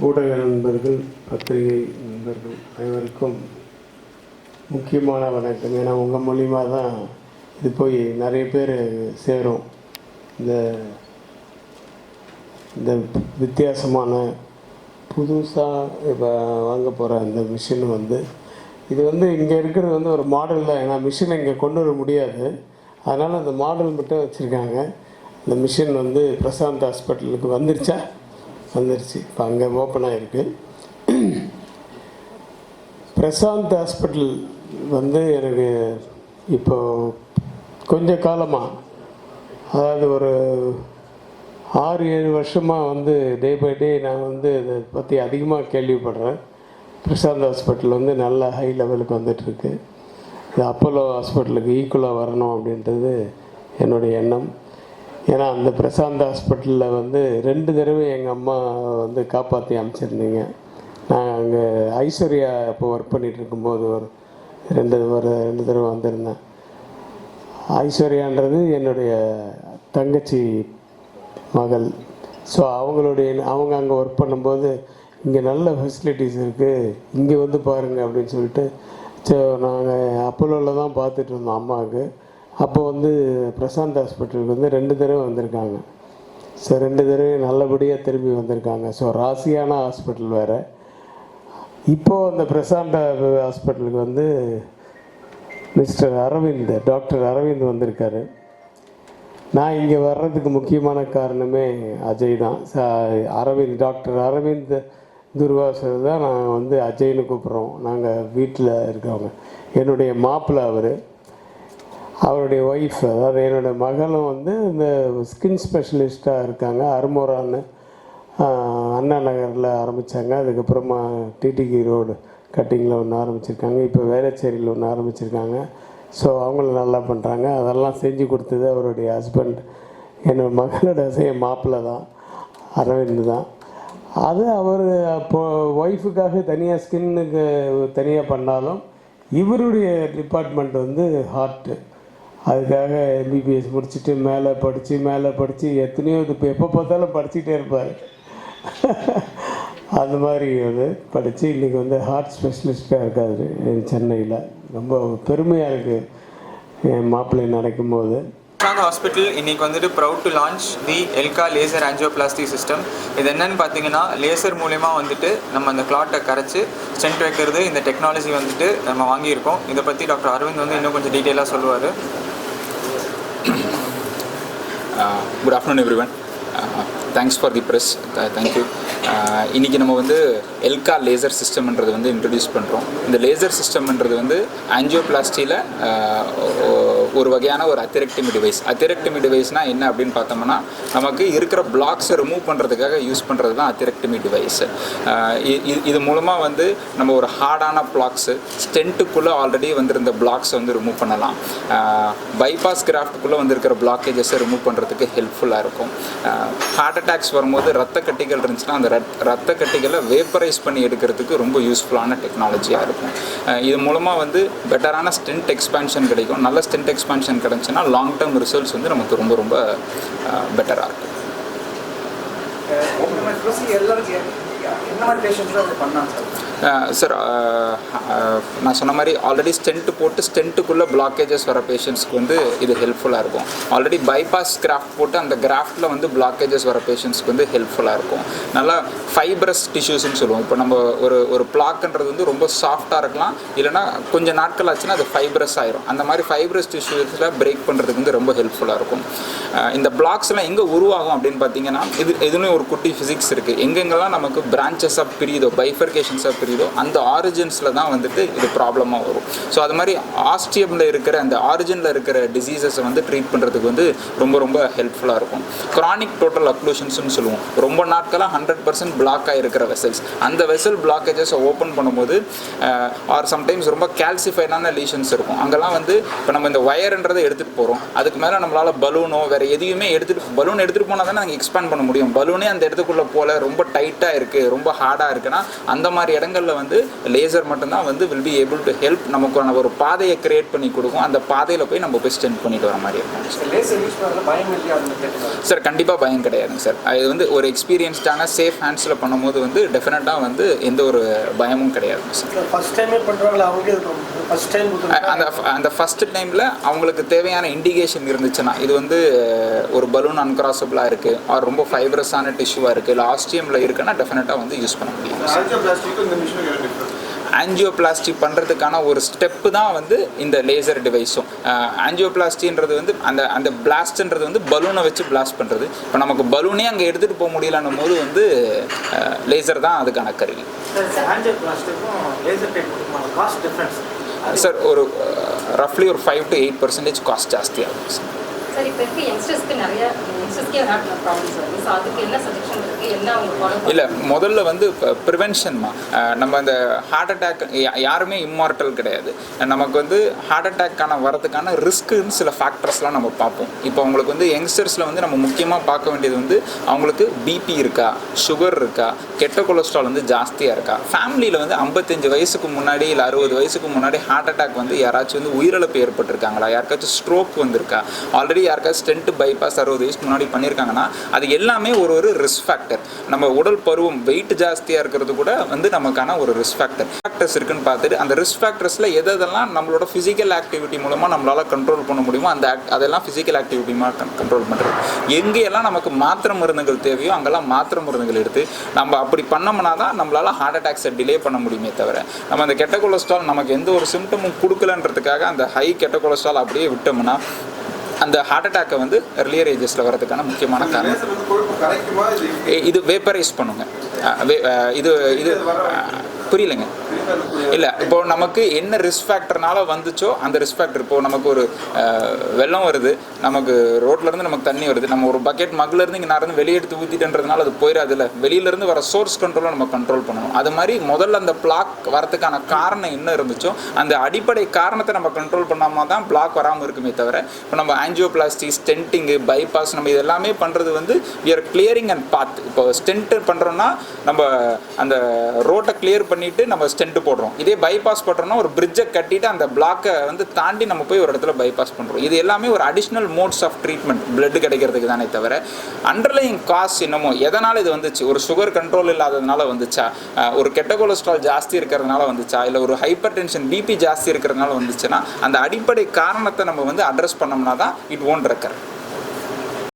ஊடக நண்பர்கள், பத்திரிகை நண்பர்கள் அனைவருக்கும் முக்கியமான வணக்கம். ஏன்னா உங்கள் மூலிமா தான் இது போய் நிறைய பேர் சேரும். இந்த வித்தியாசமான புதுசாக இப்போ வாங்க போகிற இந்த மிஷின் இது இங்கே இருக்கிறது ஒரு மாடல் தான். ஏன்னா மிஷினை இங்கே கொண்டு வர முடியாது, அதனால் அந்த மாடல் மட்டும் வச்சுருக்காங்க. இந்த மிஷின் பிரசாந்த் ஹாஸ்பிட்டலுக்கு வந்துருச்சு. இப்போ அங்கே ஓப்பன் ஆகிருக்கு. பிரசாந்த் ஹாஸ்பிட்டல் எனக்கு இப்போது கொஞ்ச காலமாக, அதாவது ஒரு 6-7 வருஷமாக டே பை டே நான் இதை பற்றி அதிகமாக கேள்விப்படுறேன். பிரசாந்த் ஹாஸ்பிட்டல் நல்ல ஹை லெவலுக்கு வந்துட்டுருக்கு. இது அப்போலோ ஹாஸ்பிட்டலுக்கு ஈக்குவலாக வரணும் அப்படின்றது என்னுடைய எண்ணம். ஏன்னா அந்த பிரசாந்த் ஹாஸ்பிட்டலில் 2 தடவை எங்கள் அம்மா காப்பாற்றி அமைச்சிருந்தீங்க. நான் அங்கே ஐஸ்வர்யா இப்போ ஒர்க் பண்ணிகிட்டு இருக்கும்போது ஒரு 2 தடவை வந்திருந்தேன். ஐஸ்வர்யான்றது என்னுடைய தங்கச்சி மகள். ஸோ அவங்க அங்கே ஒர்க் பண்ணும்போது இங்கே நல்ல ஃபெசிலிட்டிஸ் இருக்குது, இங்கே பாருங்கள் அப்படின்னு சொல்லிட்டு நாங்கள் அப்போலோவில் தான் பார்த்துட்டு இருந்தோம் அம்மாவுக்கு. அப்போ பிரசாந்த் ஹாஸ்பிட்டலுக்கு 2 தடவை வந்திருக்காங்க. ஸோ 2 தடவை நல்லபடியாக திரும்பி வந்திருக்காங்க. ஸோ ராசியான ஹாஸ்பிட்டல் வேறு. இப்போது அந்த பிரசாந்த் ஹாஸ்பிட்டலுக்கு மிஸ்டர் அரவிந்த், டாக்டர் அரவிந்த் வந்திருக்காரு. நான் இங்கே வர்றதுக்கு முக்கியமான காரணமே அஜய் தான். டாக்டர் அரவிந்த் துர்வாசர் தான் நான் அஜய்னு கூப்பிட்றோம். நாங்கள் வீட்டில் இருக்கவங்க. என்னுடைய மாப்பிள்ளை அவருடைய ஒய்ஃப், அதாவது என்னோடய மகளும் இந்த ஸ்கின் ஸ்பெஷலிஸ்ட்டாக இருக்காங்க. அருமோரான்னு அண்ணா நகரில் ஆரம்பித்தாங்க. அதுக்கப்புறமா டிடிகி ரோடு கட்டிங்கில் ஒன்று ஆரம்பிச்சிருக்காங்க. இப்போ வேளச்சேரியில் ஒன்று ஆரம்பிச்சிருக்காங்க. ஸோ அவங்களும் நல்லா பண்ணுறாங்க. அதெல்லாம் செஞ்சு கொடுத்தது அவருடைய ஹஸ்பண்ட், என்னோட மகளோட மாப்பிள்ளை தான், அரவிந்த் தான். அது அவர் அப்போது ஒய்ஃபுக்காக தனியாக ஸ்கின்னுக்கு தனியாக பண்ணாலும் இவருடைய டிபார்ட்மெண்ட் ஹார்ட்டு. அதுக்காக எம்பிபிஎஸ் முடிச்சுட்டு மேலே படித்து எத்தனையோ எப்போ பார்த்தாலும் படிச்சுட்டே இருப்பார். அந்த மாதிரி படித்து இன்றைக்கி ஹார்ட் ஸ்பெஷலிஸ்ட்டாக இருக்காரு சென்னையில். ரொம்ப பெருமையாக இருக்குது என் மாப்பிள்ளை நடக்கும்போது. பிரசாந்த் ஹாஸ்பிட்டல் இன்றைக்கி proud to launch the ELCA laser angioplasty system. இது என்னென்னு பார்த்தீங்கன்னா, லேசர் மூலயமா நம்ம அந்த கிளாட்டை கரைச்சி ஸ்டென்ட் வைக்கிறது. இந்த டெக்னாலஜி நம்ம வாங்கியிருக்கோம். இதை பற்றி டாக்டர் அரவிந்த் இன்னும் கொஞ்சம் டீட்டெயிலாக சொல்லுவார். Good afternoon everyone. Thanks for the press. Thank you. இன்றைக்கி நம்ம எல்கா லேசர் சிஸ்டம்ன்றது இன்ட்ரடியூஸ் பண்ணுறோம். இந்த லேசர் சிஸ்டம்ன்றது ஆஞ்சியோபிளாஸ்டியில் ஒரு வகையான ஒரு அத்திரெக்டமி டிவைஸ். அத்திரெக்டமி டிவைஸ்னால் என்ன அப்படின்னு பார்த்தோம்னா, நமக்கு இருக்கிற பிளாக்ஸை ரிமூவ் பண்ணுறதுக்காக யூஸ் பண்ணுறது தான் அத்திரெக்டமி டிவைஸ். இது மூலமாக நம்ம ஒரு ஹார்டான பிளாக்ஸு, ஸ்டென்ட்டுக்குள்ளே ஆல்ரெடி இருந்த பிளாக்ஸை ரிமூவ் பண்ணலாம். பைபாஸ் கிராஃப்ட்டுக்குள்ளே இருக்கிற பிளாக்கேஜஸை ரிமூவ் பண்ணுறதுக்கு ஹெல்ப்ஃபுல்லாக இருக்கும். ஹார்ட் அட்டாக்ஸ் வரும்போது ரத்த கட்டிகள் இருந்துச்சுன்னா அந்த ரத்த கட்டிகளை வேப்பரைஸ் பண்ணி எடுக்கிறதுக்கு ரொம்ப யூஸ்ஃபுல்லான டெக்னாலஜியாக இருக்கும். இது மூலமாக பெட்டரான ஸ்டென்ட் எக்ஸ்பான்ஷன் கிடைக்கும். நல்ல ஸ்டென்ட் எக்ஸ்பான்ஷன் கிடச்சுன்னா லாங் டேர்ம் ரிசல்ட்ஸ் நமக்கு ரொம்ப ரொம்ப பெட்டராக இருக்கும். சார், நான் சொன்ன மாதிரி ஆல்ரெடி ஸ்டென்ட்டு போட்டு ஸ்டென்ட்டுக்குள்ளே பிளாக்கேஜஸ் வர பேஷண்ட்ஸ்க்கு இது ஹெல்ப்ஃபுல்லாக இருக்கும். ஆல்ரெடி பைபாஸ் கிராஃப்ட் போட்டு அந்த கிராஃப்டில் பிளாக்கேஜஸ் வர பேஷண்ட்ஸ்க்கு ஹெல்ப்ஃபுல்லாக இருக்கும். நல்லா ஃபைப்ரஸ் டிஷ்யூஸ்ன்னு சொல்லுவோம். இப்போ நம்ம ஒரு பிளாக்ன்றது ரொம்ப சாஃப்டாக இருக்கலாம், இல்லைனா கொஞ்சம் நாட்கள் ஆச்சுன்னா அது ஃபைப்ரஸ் ஆயிரும். அந்த மாதிரி ஃபைப்ரஸ் டிஷ்யூஸில் பிரேக் பண்ணுறதுக்கு ரொம்ப ஹெல்ப்ஃபுல்லாக இருக்கும். இந்த பிளாக்ஸ்லாம் எங்கே உருவாகும் அப்படின்னு பார்த்தீங்கன்னா, இதுலேயும் ஒரு குட்டி ஃபிசிக்ஸ் இருக்குது. எங்கெங்கெல்லாம் நமக்கு பிரான்ச்சஸாக பிரியுதோ, பைஃபர்கேஷன்ஸாக பிரியுதோ, அந்த ஆரிஜின்ஸில் தான் இது ப்ராப்ளமாக வரும். ஸோ அது மாதிரி ஆஸ்டியமில் இருக்கிற அந்த ஆரிஜினில் இருக்கிற டிசீசஸை ட்ரீட் பண்ணுறதுக்கு ரொம்ப ரொம்ப ஹெல்ப்ஃபுல்லாக இருக்கும். க்ரானிக் டோட்டல் அக்ளூஷன்ஸ்னு சொல்லுவோம். ரொம்ப நாட்களாக 100% பிளாக் ஆகிருக்கிற வெசல்ஸ், அந்த வெசல் பிளாக்கேஜஸை ஓப்பன் பண்ணும்போது ஆர் சம்டைம்ஸ் ரொம்ப கேல்சிஃபைடான லீஷன்ஸ் இருக்கும். அங்கெல்லாம் இப்போ நம்ம இந்த வயர்ன்றதை எடுத்துகிட்டு போகிறோம், அதுக்கு மேலே நம்மளால் பலூனோ வேறு எதையுமே பலூன் எடுத்துகிட்டு போனால் தானே நாங்கள் எக்ஸ்பேண்ட் பண்ண முடியும். பலூனே அந்த இடத்துக்குள்ளே போல ரொம்ப டைட்டாக இருக்குது, இருக்குது, ரொம்ப ஹார்டாக இருக்குன்னா அந்த மாதிரி இடங்களில் வந்து லேசர் மட்டும்தான் வந்து will be able to help. நமக்கான ஒரு பாதையை கிரியேட் பண்ணி கொடுக்கும். அந்த பாதையில் போய் நம்ம போய் ஸ்டென்ட் பண்ணிட்டு வர மாதிரி இருக்கும் சார். கண்டிப்பாக பயம் கிடையாதுங்க சார். இது வந்து ஒரு எக்ஸ்பீரியன்ஸ்டான சேஃப் ஹேண்ட்ஸில் பண்ணும்போது வந்து டெஃபினட்டாக வந்து எந்த ஒரு பயமும் கிடையாதுங்க சார். அந்த ஃபஸ்ட் டைமில் அவங்களுக்கு தேவையான இண்டிகேஷன் இருந்துச்சுன்னா, இது வந்து ஒரு பலூன் அன்கிராசபிளாக இருக்குது, ஆர் ரொம்ப ஃபைப்ரஸான டிஷ்யூவாக இருக்குது, இல்லை ஆஸ்டியமில் இருக்குன்னா டெஃபினட்டாக வந்து யூஸ் பண்ண முடியும். ஆஞ்சியோபிளாஸ்டி பண்ணுறதுக்கான ஒரு ஸ்டெப்பு தான் வந்து இந்த லேசர் டிவைஸும். ஆஞ்சியோபிளாஸ்டின்றது வந்து அந்த பிளாஸ்ட்ன்றது வந்து பலூனை வச்சு பிளாஸ்ட் பண்ணுறது. இப்போ நமக்கு பலூனே அங்கே எடுத்துகிட்டு போக முடியலன்னும் போது வந்து லேசர் தான் அதுக்கான கருவி சார். ஒரு ரஃப்லி ஒரு 5 to 8% காஸ்ட் ஜாஸ்தியாகும் சார். இல்லை, முதல்ல வந்து ப்ரிவென்ஷன்மா. நம்ம அந்த ஹார்ட் அட்டாக் யாருமே இம்மார்ட்டல் கிடையாது. நமக்கு வந்து ஹார்ட் அட்டாக்கான வரதுக்கான ரிஸ்க்குன்னு சில ஃபேக்டர்ஸ்லாம் நம்ம பார்ப்போம். இப்போ அவங்களுக்கு வந்து யங்ஸ்டர்ஸில் வந்து நம்ம முக்கியமாக பார்க்க வேண்டியது வந்து அவங்களுக்கு பிபி இருக்கா, சுகர் இருக்கா, கெட்ட கொலஸ்ட்ரால் வந்து ஜாஸ்தியாக இருக்கா, ஃபேமிலியில் வந்து 55 வயசுக்கு முன்னாடி இல்லை 60 வயசுக்கு முன்னாடி ஹார்ட் அட்டாக் வந்து யாராச்சும் வந்து உயிரிழப்பு ஏற்பட்டிருக்காங்களா, யாருக்காச்சும் ஸ்ட்ரோக் வந்திருக்கா, ஆல்ரெடி யாருக்காச்சும் ஸ்டென்ட் பைபாஸ் 60 வயசுக்கு முன்னாடி பண்ணியிருக்காங்கன்னா அது எல்லாமே ஒரு ரிஸ்க் ஃபேக்டர். நம்ம உடல் பருவம் வெயிட் ஜாஸ்தியாக இருக்கிறது கூட வந்து நமக்கான ஒரு ரிஸ்க் ஃபேக்டர்ஸ் இருக்குன்னு பார்த்துட்டு அந்த ரிஸ்க் ஃபேக்டர்ஸில் எதெல்லாம் நம்மளோட ஃபிசிக்கல் ஆக்டிவிட்டி மூலமாக நம்மளால் கண்ட்ரோல் பண்ண முடியுமோ அதெல்லாம் ஃபிசிக்கல் ஆக்டிவிட்டி கண்ட்ரோல் பண்ணுறது. எங்கேயெல்லாம் நமக்கு மாத்திரை மருந்துகள் தேவையோ அங்கெல்லாம் மாத்திரை மருந்துகள் எடுத்து நம்ம அப்படி பண்ணோம்னா தான் நம்மளால் ஹார்ட் அட்டாக்ஸை டிலே பண்ண முடியுமே தவிர நம்ம அந்த கெட்ட கொலஸ்ட்ரால் நமக்கு எந்த ஒரு சிம்டமும் கொடுக்கலன்றதுக்காக அந்த ஹை கெட்ட கொலஸ்ட்ரால் அப்படியே விட்டோம்னா அந்த ஹார்ட் அட்டாக்கை வந்து எர்லியர் ஏஜஸில் வரதுக்கான முக்கியமான காரணம். இது வேப்பரைஸ் பண்ணுங்க. இது புரியலைங்க. இல்லை, இப்போது நமக்கு என்ன ரிஸ்க் ஃபேக்டர்னால வந்துச்சோ அந்த ரிஸ்க் ஃபேக்டர், இப்போது நமக்கு ஒரு வெள்ளம் வருது, நமக்கு ரோட்லேருந்து நமக்கு தண்ணி வருது, நம்ம ஒரு பக்கெட் மக்லேருந்து இங்கே நான் வெளியே எடுத்து ஊற்றிட்டன்றதுனால அது போயிடாது. இல்லை, வெளியிலேருந்து வர சோர்ஸ் கண்ட்ரோலை நம்ம கண்ட்ரோல் பண்ணணும். அது மாதிரி முதல்ல அந்த பிளாக் வரதுக்கான காரணம் என்ன இருந்துச்சோ அந்த அடிப்படை காரணத்தை நம்ம கண்ட்ரோல் பண்ணாமல் தான் பிளாக் வராமல் இருக்குமே தவிர இப்போ நம்ம ஆஞ்சியோபிளாஸ்டி, ஸ்டென்ட்டிங்கு, பைபாஸ் நம்ம இது எல்லாமே பண்ணுறது வந்து வி ஆர் கிளியரிங் அண்ட் பாத். இப்போ ஸ்டென்ட்டு பண்ணுறோன்னா நம்ம அந்த ரோட்டை கிளியர் பண்ணிவிட்டு நம்ம ஸ்டென்ட் போடுறோம். இதே பைபாஸ் பண்ணுறோம்னா ஒரு பிரிட்ஜை கட்டிட்டு அந்த பிளாக்கை வந்து தாண்டி நம்ம போய் ஒரு இடத்துல பைபாஸ் பண்ணுறோம். இது எல்லாமே ஒரு additional modes of treatment blood கிடைக்கிறதுக்கு தானே தவிர அண்டர்லைங் காஸ் என்னமோ எதனால் இது வந்துச்சு, ஒரு சுகர் கண்ட்ரோல் இல்லாததுனால வந்துச்சா, ஒரு கெட்ட கொலஸ்ட்ரால் ஜாஸ்தி இருக்கிறதுனால வந்துச்சா, இல்லை ஒரு ஹைப்பர் டென்ஷன் பிபி ஜாஸ்தி இருக்கிறதுனால வந்துச்சுன்னா அந்த அடிப்படை காரணத்தை நம்ம வந்து அட்ரஸ் பண்ணோம்னா தான் இட் ஓன்ட் ரெக்கர்.